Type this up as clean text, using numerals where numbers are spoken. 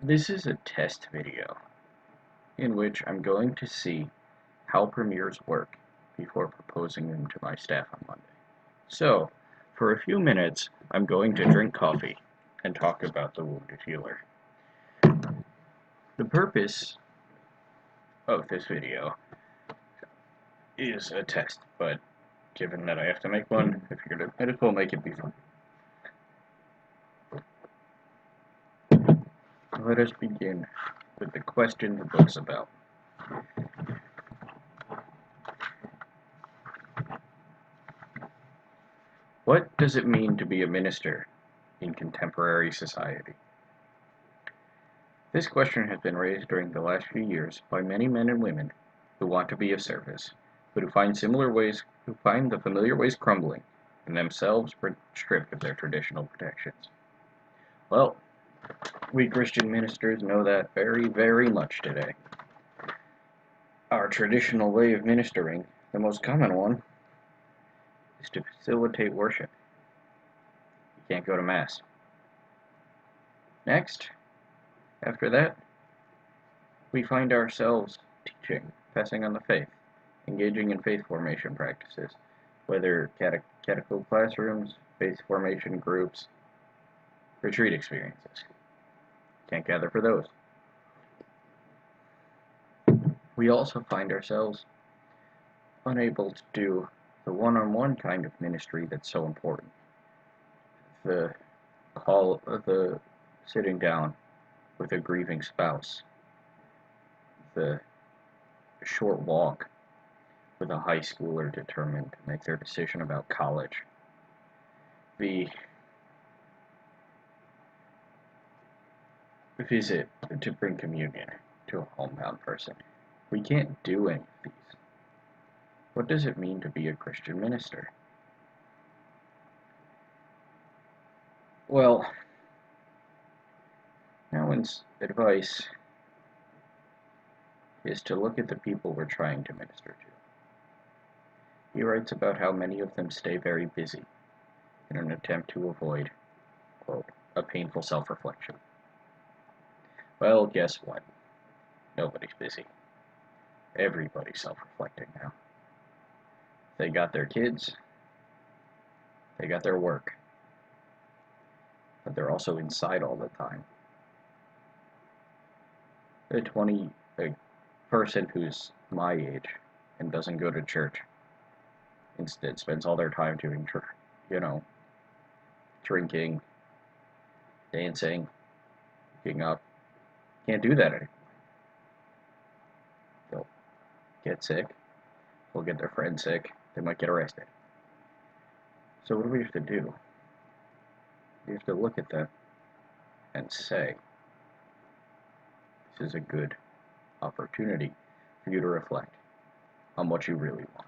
This is a test video in which I'm going to see how premieres work before proposing them to my staff on Monday. So, for a few minutes, I'm going to drink coffee and talk about The Wounded Healer. The purpose of this video is a test, but given that I have to make one, I figured I might as well make it be fun. Let us begin with the question the book's about. What does it mean to be a minister in contemporary society? This question has been raised during the last few years by many men and women who want to be of service, but who find the familiar ways crumbling and themselves stripped of their traditional protections. Well, we Christian ministers know that very, very much today. Our traditional way of ministering, the most common one, is to facilitate worship. You can't go to Mass. Next, after that, we find ourselves teaching, passing on the faith, engaging in faith formation practices, whether catechetical classrooms, faith formation groups, retreat experiences. Can't gather for those. We also find ourselves unable to do the one-on-one kind of ministry that's so important. The sitting down with a grieving spouse, the short walk with a high schooler determined to make their decision about college, the visit to bring communion to a homebound person. We can't do any of these. What does it mean to be a Christian minister? Well, Nouwen's advice is to look at the people we're trying to minister to. He writes about how many of them stay very busy in an attempt to avoid, quote, a painful self-reflection. Well, guess what? Nobody's busy. Everybody's self-reflecting now. They got their kids, they got their work, but they're also inside all the time. A person who's my age and doesn't go to church, instead spends all their time doing, drinking, dancing, hooking up, can't do that anymore. They'll get sick, they'll get their friend sick, they might get arrested. So what do we have to do? We have to look at them and say, this is a good opportunity for you to reflect on what you really want.